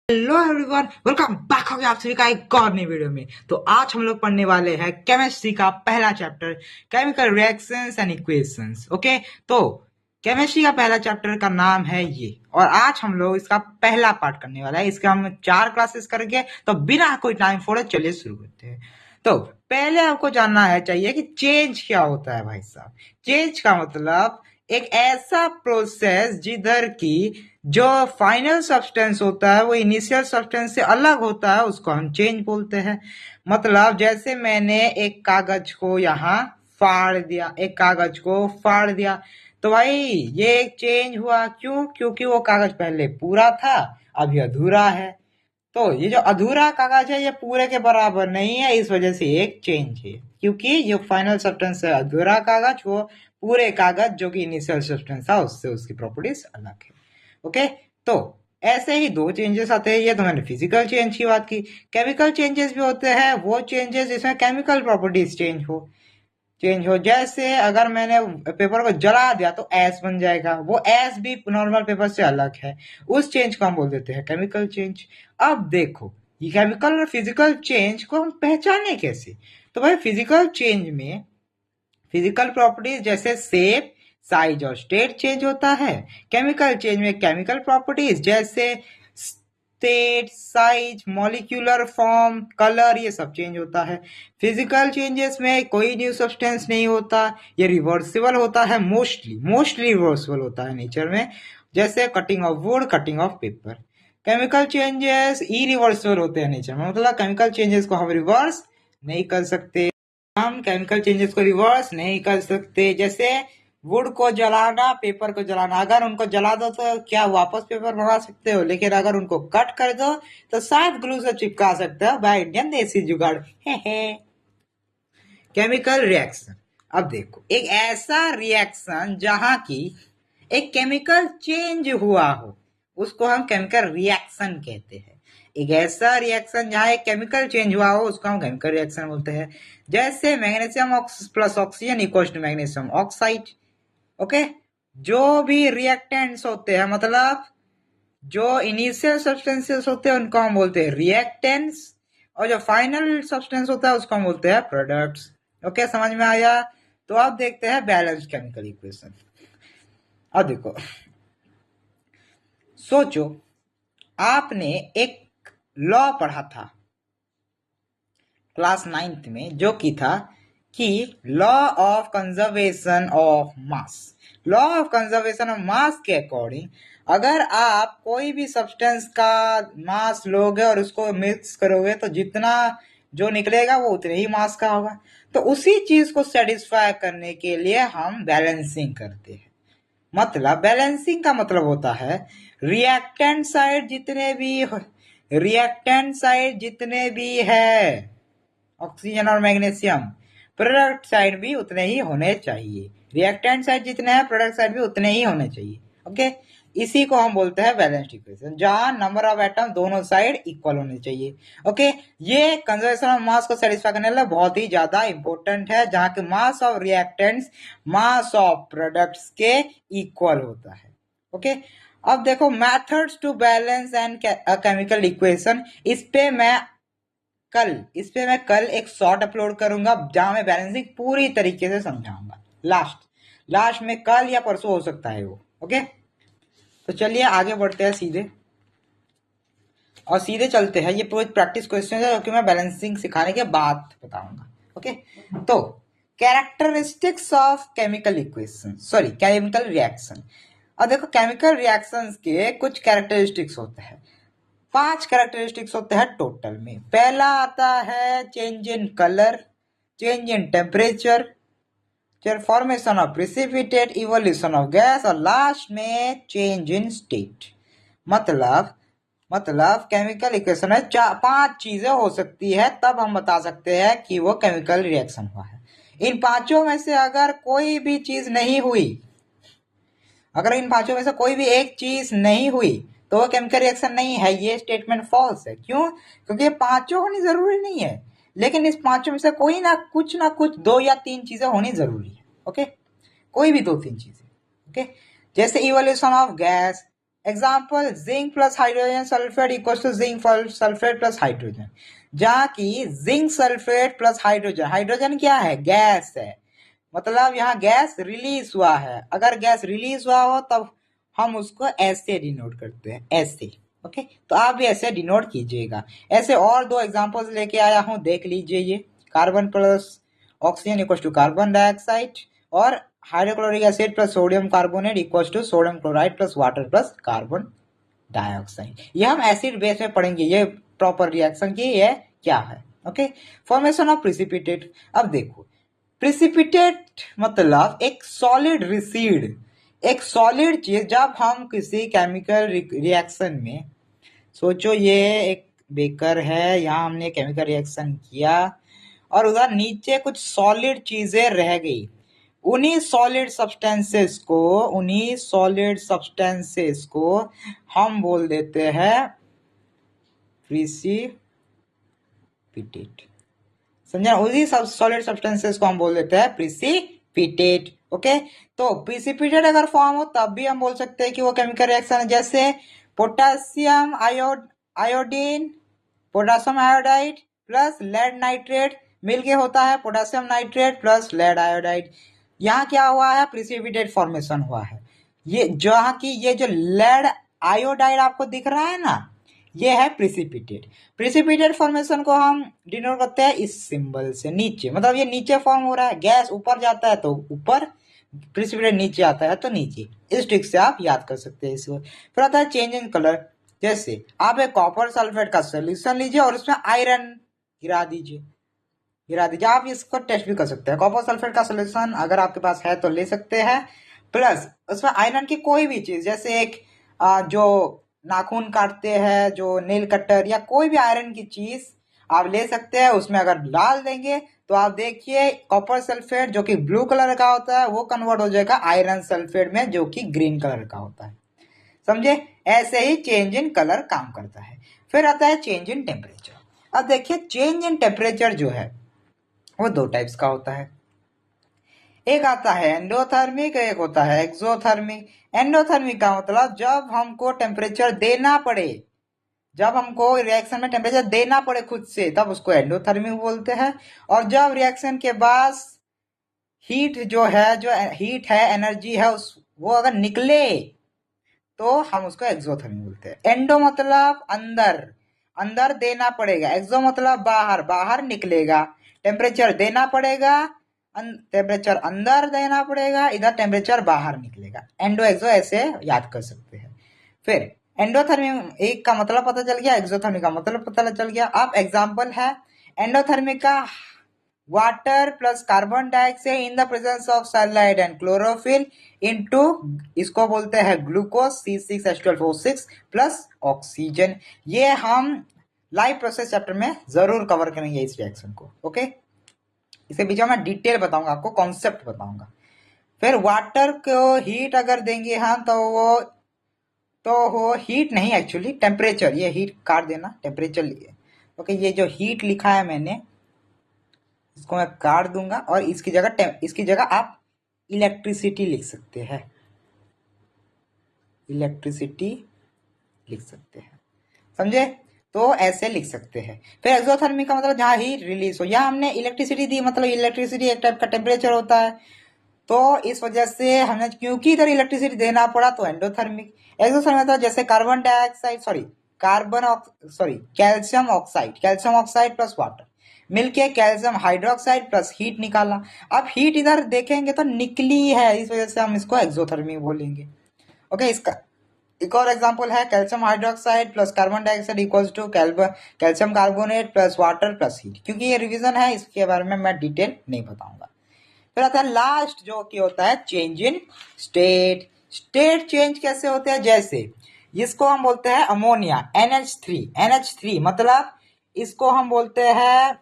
Hello everyone, welcome back हो गया आप सभी का एक और नई वीडियो में। तो आज हम लोग पढ़ने वाले हैं केमिस्ट्री का पहला chapter, chemical reactions and equations. Okay, तो केमिस्ट्री का पहला चैप्टर का नाम है ये, और आज हम लोग इसका पहला पार्ट करने वाला है। इसके हम 4 क्लासेस करेंगे, तो बिना कोई टाइम फोड़े चलिए शुरू करते हैं। तो पहले आपको जानना है चाहिए कि चेंज क्या होता है भाई साहब। चेंज का मतलब एक ऐसा प्रोसेस जिधर की जो फाइनल सब्सटेंस होता है वो इनिशियल सब्सटेंस से अलग होता है, उसको हम चेंज बोलते हैं। मतलब जैसे मैंने एक कागज को यहाँ फाड़ दिया, एक कागज को फाड़ दिया, तो भाई ये एक चेंज हुआ। क्यों? क्योंकि वो कागज पहले पूरा था, अभी अधूरा है। तो ये जो अधूरा कागज है ये पूरे के बराबर नहीं है, इस वजह से एक चेंज है। क्योंकि जो फाइनल सब्सटेंस है अधूरा कागज, वो पूरे कागज जो कि इनिशियल सब्सटेंस था उससे उसकी प्रॉपर्टीज अलग है। ओके, तो ऐसे ही दो चेंजेस आते हैं। ये तो मैंने फिजिकल चेंज की बात की। केमिकल चेंजेस भी होते हैं, वो चेंजेस जिसमें केमिकल प्रॉपर्टीज चेंज हो। जैसे अगर मैंने पेपर को जला दिया तो एस बन जाएगा, वो एस भी नॉर्मल पेपर से अलग है। उस चेंज को हम बोल देते हैं केमिकल चेंज। अब देखो, ये केमिकल और फिजिकल चेंज को हम पहचाने कैसे? तो भाई फिजिकल चेंज में फिजिकल प्रॉपर्टीज जैसे शेप, साइज और स्टेट चेंज होता है। केमिकल चेंज में केमिकल प्रॉपर्टीज जैसे state, size, molecular form, colour, ये सब चेंज होता है। फिजिकल चेंजेस में कोई न्यू सब्सटेंस नहीं होता, ये रिवर्सिबल होता है। मोस्टली रिवर्सिबल होता है नेचर में, जैसे cutting of would, cutting of paper. Chemical changes irreversible होते हैं नेचर में, मतलब केमिकल चेंजेस को हम रिवर्स नहीं कर सकते। हम केमिकल चेंजेस को रिवर्स नहीं कर सकते। जैसे वुड को जलाना, पेपर को जलाना, अगर उनको जला दो तो क्या वापस पेपर बना सकते हो, लेकिन अगर उनको कट कर दो तो शायद ग्लू से चिपका सकते हो बाय इंडियन देसी जुगाड़। केमिकल रिएक्शन, अब देखो एक ऐसा रिएक्शन जहां की एक केमिकल चेंज हुआ हो उसको हम केमिकल रिएक्शन कहते हैं। एक ऐसा रिएक्शन जहां एक केमिकल चेंज हुआ हो उसको हम केमिकल रिएक्शन बोलते हैं। जैसे magnesium plus oxygen equals to magnesium oxide. Okay, जो भी रिएक्टेंट्स होते हैं, मतलब जो इनिशियल सब्सटेंसेस होते हैं उनको हम बोलते हैं रिएक्टेंट्स, और जो फाइनल सब्सटेंस होता है उसको हम बोलते हैं प्रोडक्ट्स। ओके, समझ में आया? तो अब देखते हैं बैलेंस्ड केमिकल इक्वेशन। अब देखो, सोचो आपने एक लॉ पढ़ा था क्लास 9th में, जो कि था कि law of conservation of mass. Law of conservation of mass के अकॉर्डिंग अगर आप कोई भी सब्सटेंस का मास लोगे और उसको मिक्स करोगे तो जितना जो निकलेगा वो उतने ही मास का होगा। तो उसी चीज को सेटिस्फाई करने के लिए हम बैलेंसिंग करते हैं। मतलब बैलेंसिंग का मतलब होता है रिएक्टेंट साइड जितने भी है ऑक्सीजन और मैग्नीशियम, प्रोडक्ट साइड भी उतने ही होने चाहिए। रिएक्टेंट साइड जितने हैं प्रोडक्ट साइड भी उतने ही होने चाहिए। ओके, इसी को हम बोलते हैं बैलेंस्ड इक्वेशन, जहां नंबर ऑफ एटम दोनों साइड इक्वल होने चाहिए। ओके, ये कंजर्वेशन ऑफ मास को सेटिस्फाई करने के लिए बहुत ही ज्यादा इंपॉर्टेंट है, जहां के mass of reactants mass of products के इक्वल होता है। ओके, अब देखो methods to balance and chemical equation, इस पे मैं कल एक शॉर्ट अपलोड करूंगा जहां मैं बैलेंसिंग पूरी तरीके से समझाऊंगा। लास्ट में कल या परसों हो सकता है वो। ओके, तो चलिए आगे बढ़ते हैं सीधे, और सीधे चलते हैं। ये पूरी प्रैक्टिस क्वेश्चन है जो कि मैं बैलेंसिंग सिखाने के बाद बताऊंगा। ओके, तो कैरेक्टरिस्टिक्स ऑफ केमिकल रिएक्शन। अब देखो केमिकल रिएक्शंस के कुछ कैरेक्टरिस्टिक्स होते हैं। 5 कैरेक्टरिस्टिक्स होते हैं टोटल में। पहला आता है change in colour, change in temperature, formation of precipitate, evolution of gas, और लास्ट में चेंज इन स्टेट। मतलब केमिकल इक्वेशन में 5 चीजें हो सकती है, तब हम बता सकते हैं कि वो केमिकल रिएक्शन हुआ है। इन पांचों में से अगर कोई भी चीज नहीं हुई, अगर इन पांचों में से कोई भी एक चीज नहीं हुई तो वो केमिकल रिएक्शन नहीं है। ये स्टेटमेंट फॉल्स है। क्यों? क्योंकि ये पांचों होनी जरूरी नहीं है, लेकिन इस पांचों में से कोई ना कुछ 2 या 3 चीजें होनी जरूरी है। ओके, कोई भी 2-3 चीजें। ओके, जैसे evolution of gas, example zinc plus hydrogen sulphate equal to zinc sulphate plus hydrogen, जहाँ की zinc sulphate plus hydrogen, hydrogen क्या है, गैस है, मतलब यहाँ गैस रिलीज हुआ है। अगर गैस रिलीज हुआ हो तब हम उसको ऐसे डिनोट करते हैं, ऐसे। ओके, तो आप भी ऐसे डिनोट कीजिएगा। ऐसे और दो एग्जांपल्स लेके आया हूं, देख लीजिए। ये carbon plus oxygen equal to carbon dioxide, और hydrochloric acid plus sodium carbonate equal to sodium chloride plus water plus carbon dioxide. ये हम एसिड बेस में पढ़ेंगे, ये प्रॉपर रिएक्शन की ये क्या है। Okay, formation of precipitate. अब देखो, प्रिसिपिटेट मतलब एक सॉलिड रिसीड, एक सॉलिड चीज। जब हम किसी केमिकल रिएक्शन में, सोचो ये एक बेकर है, यहाँ हमने केमिकल रिएक्शन किया और उधर नीचे कुछ सॉलिड चीजें रह गई। उन्हीं सॉलिड सब्सटेंसेस को हम बोल देते हैं प्रिसिपिटेट। समझा? उसी सब सॉलिड सब्सटेंसेस को हम बोल देते हैं प्रिसिपिटेट। ओके, तो प्रिसिपिटेट अगर फॉर्म हो तब भी हम बोल सकते हैं कि वो केमिकल रिएक्शन है। जैसे potassium iodine, potassium iodide plus lead nitrate मिलके होता है potassium nitrate plus lead iodide. यहाँ क्या हुआ है, प्रिसिपिटेट फॉर्मेशन हुआ है। ये जहाँ की ये जो लेड आयोडाइड आपको दिख रहा है ना, ये है प्रिसिपिटेट। प्रिसिपिटेट फॉर्मेशन को हम डिनोट करते हैं इस सिंबल से, नीचे, मतलब ये नीचे फॉर्म हो रहा है। गैस ऊपर जाता है तो ऊपर, प्रिसिपिटेट नीचे आता है तो नीचे। इस ट्रिक से आप याद कर सकते हैं इसको। फिर आता है चेंज इन कलर। जैसे आप एक कॉपर सल्फेट का सोल्यूशन लीजिए और उसमें आयरन गिरा दीजिए। आप इसको टेस्ट भी कर सकते हैं। कॉपर सल्फेट का सोल्यूशन अगर आपके पास है तो ले सकते हैं, प्लस उसमें आयरन की कोई भी चीज, जैसे एक जो नाखून काटते हैं, जो नेल कटर, या कोई भी आयरन की चीज आप ले सकते हैं। उसमें अगर डाल देंगे तो आप देखिए कॉपर सल्फेट जो कि ब्लू कलर का होता है वो कन्वर्ट हो जाएगा आयरन सल्फेट में जो कि ग्रीन कलर का होता है। समझे? ऐसे ही चेंज इन कलर काम करता है। फिर आता है चेंज इन टेम्परेचर। अब देखिए, चेंज इन टेम्परेचर जो है वो दो टाइप्स का होता है। एक आता है एंडोथर्मिक, एक होता है एक्सोथर्मिक। एंडोथर्मिक का मतलब जब हमको टेम्परेचर देना पड़े, जब हमको रिएक्शन में टेम्परेचर देना पड़े खुद से, तब उसको एंडोथर्मिक बोलते हैं। और जब रिएक्शन के बाद हीट जो हीट है, एनर्जी है, वो अगर निकले तो हम उसको एक्सोथर्मिक बोलते हैं। एंडो मतलब अंदर, अंदर देना पड़ेगा। एक्सो मतलब बाहर, बाहर निकलेगा। टेम्परेचर देना पड़ेगा, टेम्परेचर अंदर देना पड़ेगा, इधर टेम्परेचर बाहर निकलेगा। एंडो एक्सो ऐसे याद कर सकते हैं। फिर एंडोथर्मिक एक का मतलब पता चल गया, एक्सोथर्मिक का मतलब पता चल गया। अब एग्जाम्पल है एंडोथर्मिक का, water plus carbon dioxide in the presence of sunlight and chlorophyll into, इसको बोलते हैं ग्लूकोज C6H12O6 प्लस ऑक्सीजन। ये हम लाइव प्रोसेस चैप्टर में जरूर कवर करेंगे इस रिएक्शन को। ओके, इसके पीछे मैं डिटेल बताऊंगा आपको, कॉन्सेप्ट बताऊंगा। फिर वाटर को हीट अगर देंगे हम तो वो हीट नहीं, एक्चुअली टेम्परेचर, ये हीट काट देना, टेम्परेचर। ओके, ये जो हीट लिखा है मैंने, इसको मैं काट दूंगा और इसकी जगह आप इलेक्ट्रिसिटी लिख सकते हैं, इलेक्ट्रिसिटी लिख सकते हैं। समझे? तो ऐसे लिख सकते हैं। फिर एक्सोथर्मिक का मतलब जहां हीट रिलीज हो, यहाँ हमने इलेक्ट्रिसिटी दी, मतलब इलेक्ट्रिसिटी एक टाइप का टेम्परेचर होता है, तो इस वजह से हमें क्योंकि इधर इलेक्ट्रिसिटी देना पड़ा तो एंडोथर्मिक। एक्सोथर्मिक मतलब जैसे कैल्शियम ऑक्साइड प्लस वाटर मिलके कैल्शियम हाइड्रोक्साइड प्लस हीट निकाला। अब हीट इधर देखेंगे तो निकली है, इस वजह से हम इसको एक्सोथर्मिक बोलेंगे। ओके, इसका एक और एग्जांपल है calcium hydroxide plus carbon dioxide equals to calcium carbonate plus water plus heat. क्योंकि ये रिवीजन है, इसके बारे में मैं डिटेल नहीं बताऊंगा। फिर आता है लास्ट जो कि होता है change in state. State change कैसे होते हैं? जैसे इसको हम बोलते हैं अमोनिया, NH3 मतलब इसको हम बोलते हैं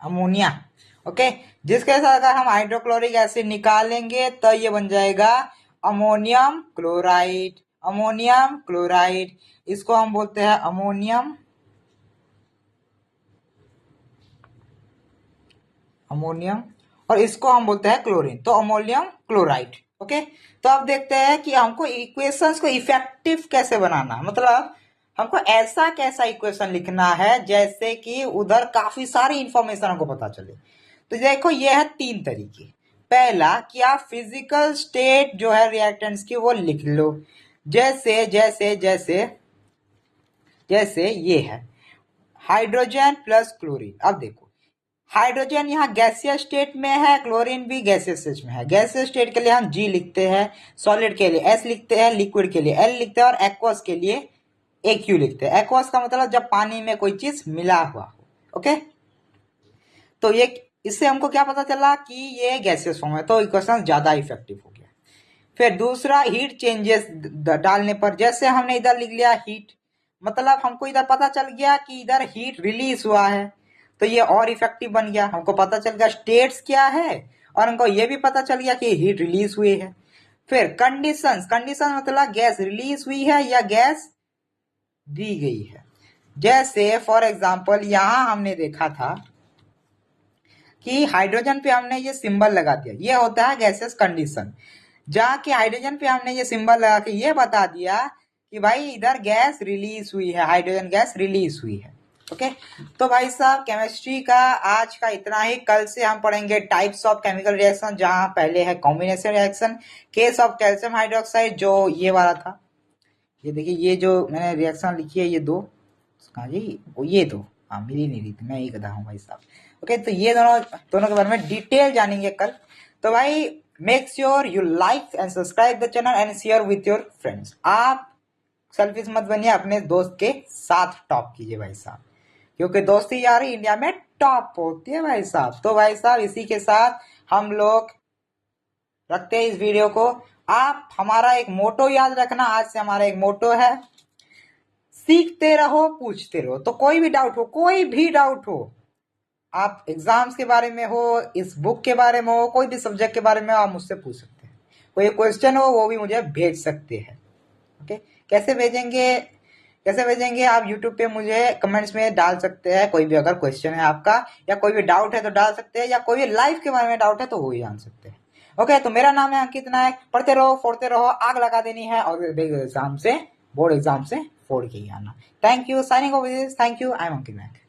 अमोनिया। ओके, जिसके साथ अगर हम हाइड्रोक्लोरिक एसिड निकालेंगे तो ये बन जाएगा अमोनियम क्लोराइड। इसको हम बोलते हैं अमोनियम और इसको हम बोलते हैं क्लोरीन, तो अमोनियम क्लोराइड। ओके, तो अब देखते हैं कि हमको इक्वेशंस को इफेक्टिव कैसे बनाना है, मतलब हमको ऐसा कैसा इक्वेशन लिखना है जैसे कि उधर काफी सारी इंफॉर्मेशन हमको पता चले। तो देखो ये है 3 तरीके। पहला कि आप फिजिकल स्टेट जो है रिएक्टेंट्स की वो लिख लो, जैसे जैसे जैसे जैसे ये है हाइड्रोजन प्लस क्लोरीन। अब देखो हाइड्रोजन यहाँ गैसियस स्टेट में है, क्लोरीन भी गैसियस स्टेट में है। गैसियस स्टेट के लिए हम G लिखते हैं, सॉलिड के लिए S लिखते हैं, लिक्विड के लिए L लिखते हैं और एक्वस के लिए AQ लिखते हैं। एक्वस का मतलब जब पानी में कोई चीज मिला हुआ हो। ओके, तो ये इससे हमको क्या पता चला कि ये गैसियस फॉर्म है, तो इक्वेशन ज्यादा इफेक्टिव हो गया। फिर दूसरा हीट चेंजेस डालने पर, जैसे हमने इधर लिख लिया हीट, मतलब हमको इधर पता चल गया कि इधर हीट रिलीज हुआ है, तो ये और इफेक्टिव बन गया। हमको पता चल गया स्टेट्स क्या है और हमको ये भी पता चल गया कि हीट रिलीज हुई है। फिर कंडीशंस, कंडीशन मतलब गैस रिलीज हुई है या गैस दी गई है। जैसे फॉर एग्जांपल यहां हमने देखा था कि हाइड्रोजन पे हमने ये सिंबल लगा दिया, ये होता है गैसेस कंडीशन। जहाँ के हाइड्रोजन पे हमने ये सिंबल लगा के ये बता दिया कि भाई इधर गैस रिलीज हुई है, हाइड्रोजन गैस रिलीज हुई है। ओके, तो भाई साहब केमिस्ट्री का आज का इतना ही। कल से हम पढ़ेंगे टाइप्स ऑफ केमिकल रिएक्शन, जहाँ पहले है combination reaction, case of calcium hydroxide जो ये वाला था। ये देखिए ये जो मैंने रिएक्शन लिखी है ये 2 कहाँ जी, वो ये 2 हाँ मिली नहीं रही थी, मैं एक गधा हूँ भाई साहब। ओके, तो ये दोनों के बारे में डिटेल जानेंगे कल। तो भाई make sure you like and subscribe the channel and share with your friends. आप सेल्फिश मत बनिए, अपने दोस्त के साथ टॉप कीजिए भाई साहब, क्योंकि दोस्ती यारी इंडिया में टॉप होती है भाई साहब। तो भाई साहब इसी के साथ हम लोग रखते हैं इस वीडियो को। आप हमारा एक मोटो याद रखना, आज से हमारा एक मोटो है, सीखते रहो पूछते रहो। तो कोई भी डाउट हो, कोई भी डाउट हो, आप एग्जाम्स के बारे में हो, इस बुक के बारे में हो, कोई भी सब्जेक्ट के बारे में हो, आप मुझसे पूछ सकते हैं। कोई क्वेश्चन हो वो भी मुझे भेज सकते हैं। ओके, कैसे भेजेंगे, कैसे भेजेंगे आप यूट्यूब पे मुझे कमेंट्स में डाल सकते हैं। कोई भी अगर क्वेश्चन है आपका या कोई भी डाउट है तो डाल सकते हैं, या कोई भी लाइफ के बारे में डाउट है तो वो भी जान सकते हैं। ओके, तो मेरा नाम है अंकित नायक। पढ़ते रहो, फोड़ते रहो, आग लगा देनी है और एग्जाम से, बोर्ड एग्जाम से फोड़ के ही आना। Thank you, signing off this, thank you, I am Ankit Nayak.